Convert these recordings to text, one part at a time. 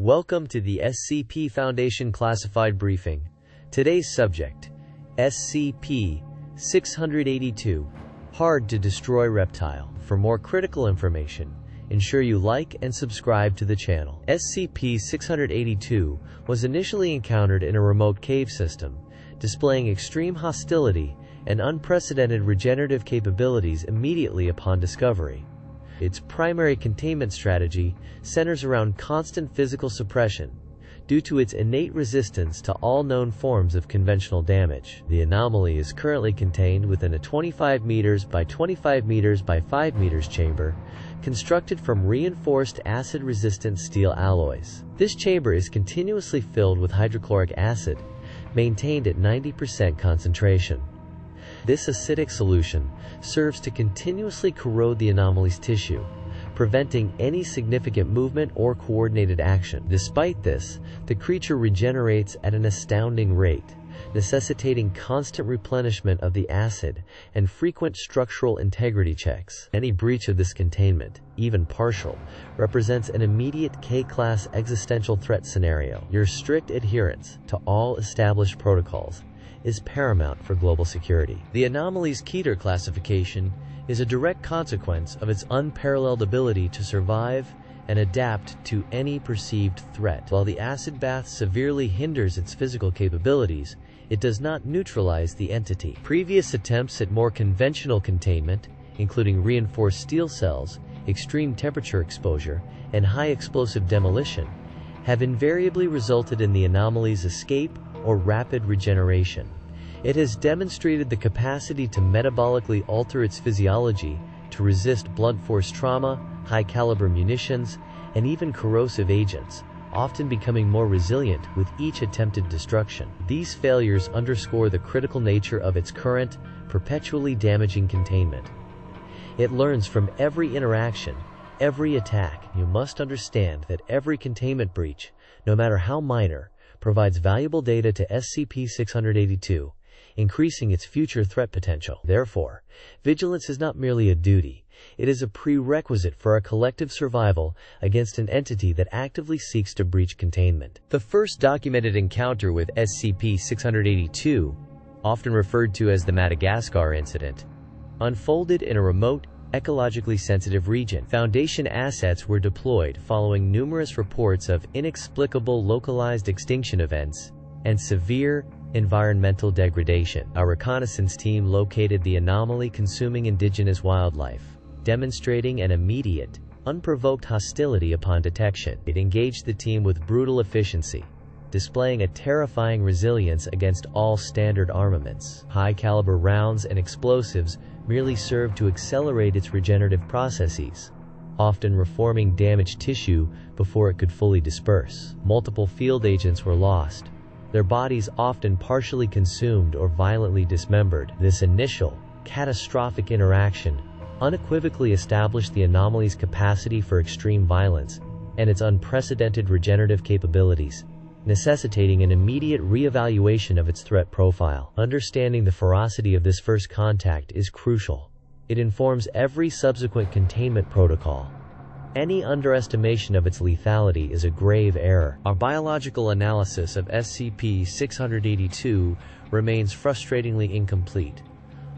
Welcome to the SCP Foundation Classified Briefing. Today's subject, SCP-682, Hard to Destroy Reptile. For more critical information, ensure you like and subscribe to the channel. SCP-682 was initially encountered in a remote cave system, displaying extreme hostility and unprecedented regenerative capabilities immediately upon discovery. Its primary containment strategy centers around constant physical suppression, due to its innate resistance to all known forms of conventional damage. The anomaly is currently contained within a 25 meters by 25 meters by 5 meters chamber, constructed from reinforced acid-resistant steel alloys. This chamber is continuously filled with hydrochloric acid, maintained at 90% concentration. This acidic solution serves to continuously corrode the anomaly's tissue, preventing any significant movement or coordinated action. Despite this, the creature regenerates at an astounding rate, necessitating constant replenishment of the acid and frequent structural integrity checks. Any breach of this containment, even partial, represents an immediate K-class existential threat scenario. Your strict adherence to all established protocols is paramount for global security. The anomaly's Keter classification is a direct consequence of its unparalleled ability to survive and adapt to any perceived threat. While the acid bath severely hinders its physical capabilities, it does not neutralize the entity. Previous attempts at more conventional containment, including reinforced steel cells, extreme temperature exposure, and high explosive demolition, have invariably resulted in the anomaly's escape or rapid regeneration. It has demonstrated the capacity to metabolically alter its physiology to resist blunt force trauma, high-caliber munitions, and even corrosive agents, often becoming more resilient with each attempted destruction. These failures underscore the critical nature of its current, perpetually damaging containment. It learns from every interaction, every attack. You must understand that every containment breach, no matter how minor, provides valuable data to SCP-682, increasing its future threat potential. Therefore, vigilance is not merely a duty, it is a prerequisite for our collective survival against an entity that actively seeks to breach containment. The first documented encounter with SCP-682, often referred to as the Madagascar incident, unfolded in a remote, ecologically sensitive region. Foundation assets were deployed following numerous reports of inexplicable localized extinction events and severe environmental degradation. Our reconnaissance team located the anomaly consuming indigenous wildlife, demonstrating an immediate, unprovoked hostility upon detection. It engaged the team with brutal efficiency, displaying a terrifying resilience against all standard armaments. High-caliber rounds and explosives merely served to accelerate its regenerative processes, often reforming damaged tissue before it could fully disperse. Multiple field agents were lost, their bodies often partially consumed or violently dismembered. This initial, catastrophic interaction unequivocally established the anomaly's capacity for extreme violence and its unprecedented regenerative capabilities, necessitating an immediate re-evaluation of its threat profile. Understanding the ferocity of this first contact is crucial. It informs every subsequent containment protocol. Any underestimation of its lethality is a grave error. Our biological analysis of SCP-682 remains frustratingly incomplete,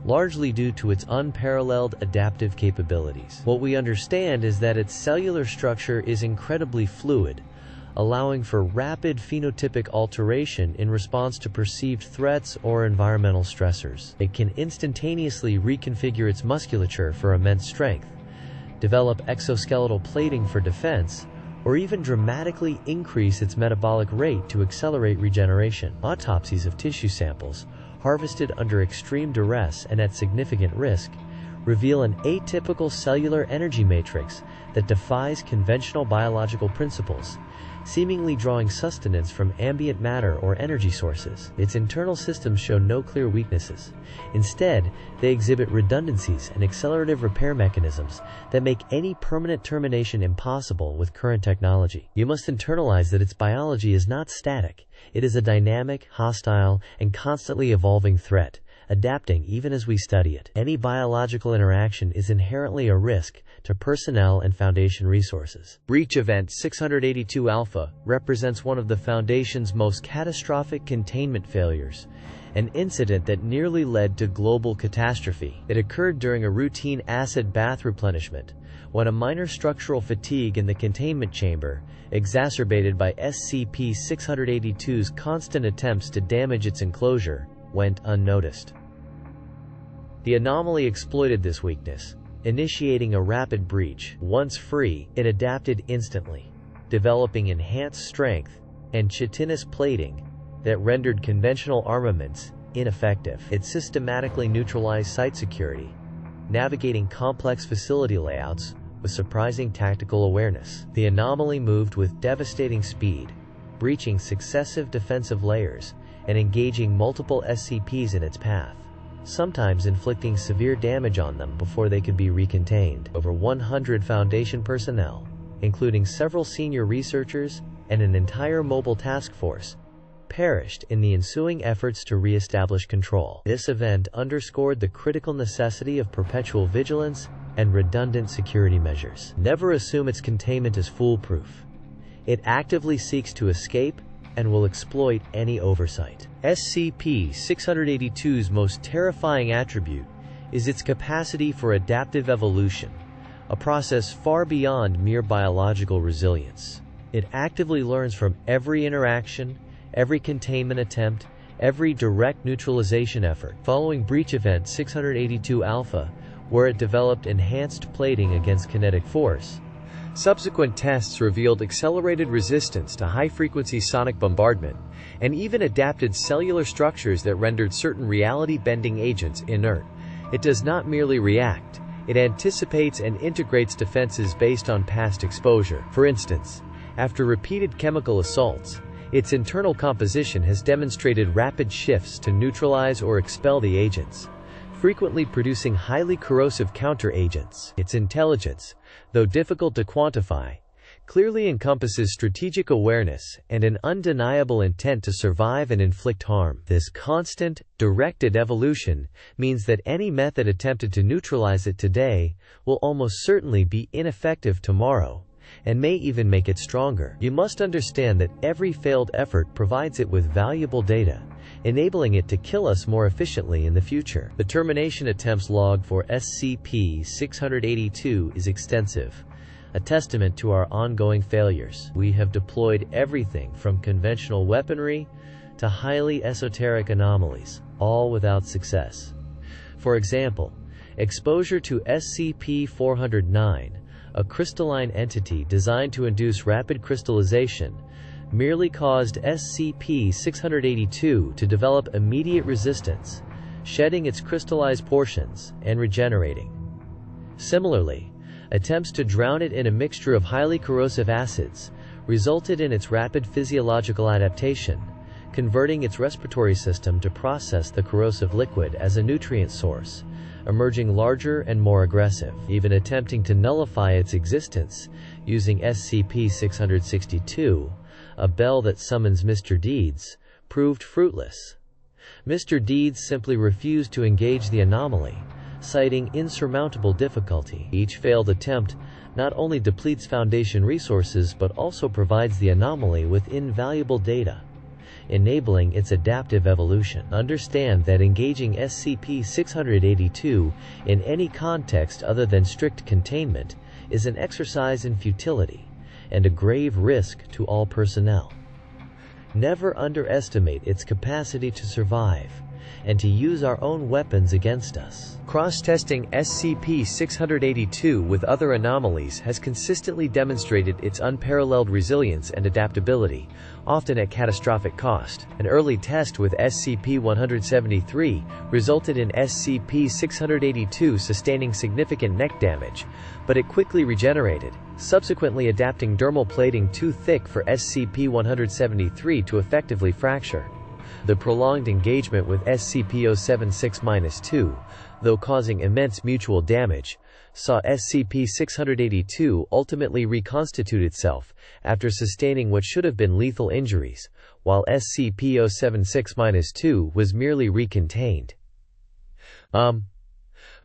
largely due to its unparalleled adaptive capabilities. What we understand is that its cellular structure is incredibly fluid, allowing for rapid phenotypic alteration in response to perceived threats or environmental stressors. It can instantaneously reconfigure its musculature for immense strength, develop exoskeletal plating for defense, or even dramatically increase its metabolic rate to accelerate regeneration. Autopsies of tissue samples, harvested under extreme duress and at significant risk, reveal an atypical cellular energy matrix that defies conventional biological principles, seemingly drawing sustenance from ambient matter or energy sources. Its internal systems show no clear weaknesses. Instead, they exhibit redundancies and accelerative repair mechanisms that make any permanent termination impossible with current technology. You must internalize that its biology is not static. It is a dynamic, hostile, and constantly evolving threat, adapting even as we study it. Any biological interaction is inherently a risk, to personnel and Foundation resources. Breach Event 682 Alpha represents one of the Foundation's most catastrophic containment failures, an incident that nearly led to global catastrophe. It occurred during a routine acid bath replenishment, when a minor structural fatigue in the containment chamber, exacerbated by SCP-682's constant attempts to damage its enclosure, went unnoticed. The anomaly exploited this weakness, initiating a rapid breach. Once free, it adapted instantly, developing enhanced strength and chitinous plating that rendered conventional armaments ineffective. It systematically neutralized site security, navigating complex facility layouts with surprising tactical awareness. The anomaly moved with devastating speed, breaching successive defensive layers and engaging multiple SCPs in its path, sometimes inflicting severe damage on them before they could be recontained. Over 100 Foundation personnel, including several senior researchers and an entire mobile task force, perished in the ensuing efforts to re-establish control. This event underscored the critical necessity of perpetual vigilance and redundant security measures. Never assume its containment is foolproof. It actively seeks to escape and will exploit any oversight. SCP-682's most terrifying attribute is its capacity for adaptive evolution, a process far beyond mere biological resilience. It actively learns from every interaction, every containment attempt, every direct neutralization effort. Following Breach Event 682 Alpha, where it developed enhanced plating against kinetic force, subsequent tests revealed accelerated resistance to high-frequency sonic bombardment, and even adapted cellular structures that rendered certain reality-bending agents inert. It does not merely react, it anticipates and integrates defenses based on past exposure. For instance, after repeated chemical assaults, its internal composition has demonstrated rapid shifts to neutralize or expel the agents, frequently producing highly corrosive counter-agents. Its intelligence, though difficult to quantify, clearly encompasses strategic awareness and an undeniable intent to survive and inflict harm. This constant, directed evolution means that any method attempted to neutralize it today will almost certainly be ineffective tomorrow, and may even make it stronger. You must understand that every failed effort provides it with valuable data, enabling it to kill us more efficiently in the future. The termination attempts log for SCP-682 is extensive, a testament to our ongoing failures. We have deployed everything from conventional weaponry to highly esoteric anomalies, all without success. For example, exposure to SCP-409, a crystalline entity designed to induce rapid crystallization, merely caused SCP-682 to develop immediate resistance, shedding its crystallized portions and regenerating. Similarly, attempts to drown it in a mixture of highly corrosive acids resulted in its rapid physiological adaptation, converting its respiratory system to process the corrosive liquid as a nutrient source, emerging larger and more aggressive. Even attempting to nullify its existence using SCP-662, a bell that summons Mr. Deeds, proved fruitless. Mr. Deeds simply refused to engage the anomaly, citing insurmountable difficulty. Each failed attempt not only depletes Foundation resources but also provides the anomaly with invaluable data, enabling its adaptive evolution. Understand that engaging SCP-682 in any context other than strict containment is an exercise in futility and a grave risk to all personnel. Never underestimate its capacity to survive and to use our own weapons against us. Cross-testing SCP-682 with other anomalies has consistently demonstrated its unparalleled resilience and adaptability, often at catastrophic cost. An early test with SCP-173 resulted in SCP-682 sustaining significant neck damage, but it quickly regenerated, subsequently adapting dermal plating too thick for SCP-173 to effectively fracture. The prolonged engagement with SCP-076-2, though causing immense mutual damage, saw SCP-682 ultimately reconstitute itself after sustaining what should have been lethal injuries, while SCP-076-2 was merely recontained.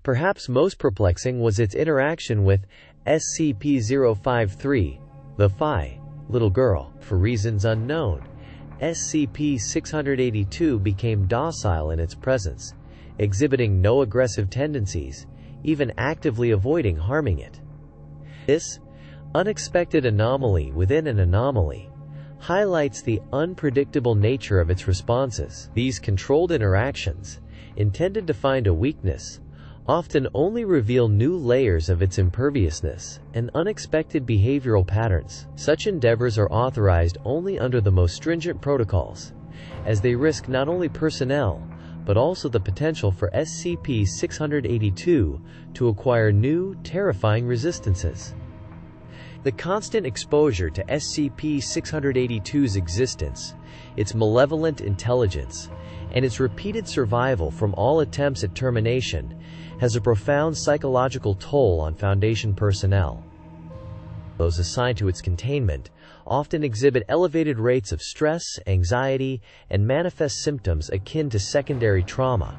Perhaps most perplexing was its interaction with SCP-053, the Phi, little girl. For reasons unknown, SCP-682 became docile in its presence, exhibiting no aggressive tendencies, even actively avoiding harming it. This unexpected anomaly within an anomaly highlights the unpredictable nature of its responses. These controlled interactions, intended to find a weakness, often only reveal new layers of its imperviousness and unexpected behavioral patterns. Such endeavors are authorized only under the most stringent protocols, as they risk not only personnel, but also the potential for SCP-682 to acquire new, terrifying resistances. The constant exposure to SCP-682's existence, its malevolent intelligence, and its repeated survival from all attempts at termination has a profound psychological toll on Foundation personnel. Those assigned to its containment often exhibit elevated rates of stress, anxiety, and manifest symptoms akin to secondary trauma.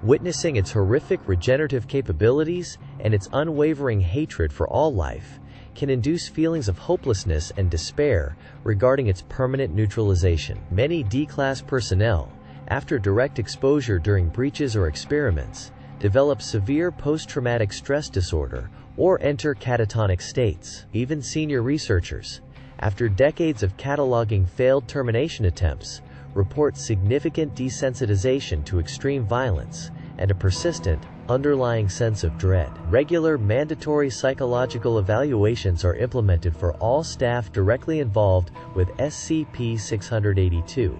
Witnessing its horrific regenerative capabilities and its unwavering hatred for all life can induce feelings of hopelessness and despair regarding its permanent neutralization. Many D-Class personnel, after direct exposure during breaches or experiments, develop severe post-traumatic stress disorder or enter catatonic states. Even senior researchers, after decades of cataloging failed termination attempts, report significant desensitization to extreme violence and a persistent, underlying sense of dread. Regular mandatory psychological evaluations are implemented for all staff directly involved with SCP-682,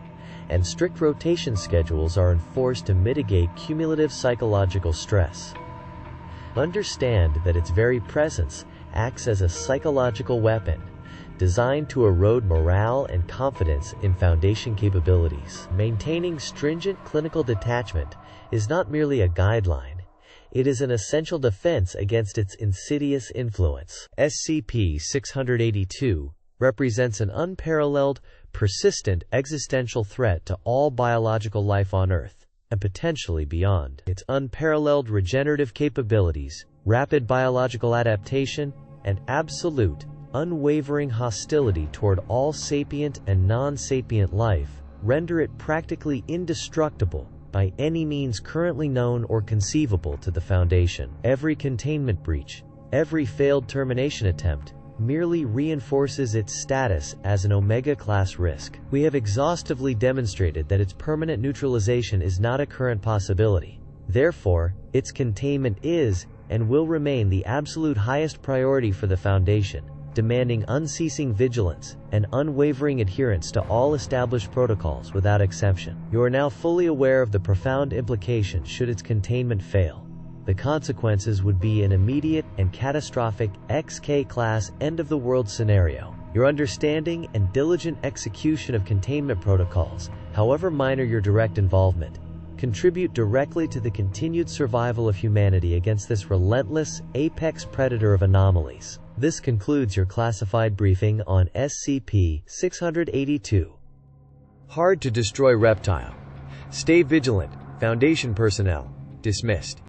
and strict rotation schedules are enforced to mitigate cumulative psychological stress. Understand that its very presence acts as a psychological weapon, designed to erode morale and confidence in Foundation capabilities. Maintaining stringent clinical detachment is not merely a guideline, it is an essential defense against its insidious influence. SCP-682 represents an unparalleled, persistent existential threat to all biological life on Earth, and potentially beyond. Its unparalleled regenerative capabilities, rapid biological adaptation, and absolute, unwavering hostility toward all sapient and non-sapient life render it practically indestructible by any means currently known or conceivable to the Foundation. Every containment breach, every failed termination attempt, merely reinforces its status as an Omega-class risk. We have exhaustively demonstrated that its permanent neutralization is not a current possibility. Therefore, its containment is, and will remain, the absolute highest priority for the Foundation, demanding unceasing vigilance and unwavering adherence to all established protocols without exception. You are now fully aware of the profound implications should its containment fail. The consequences would be an immediate and catastrophic XK-class end-of-the-world scenario. Your understanding and diligent execution of containment protocols, however minor your direct involvement, contribute directly to the continued survival of humanity against this relentless, apex predator of anomalies. This concludes your classified briefing on SCP-682. Hard to destroy Reptile. Stay vigilant. Foundation personnel dismissed.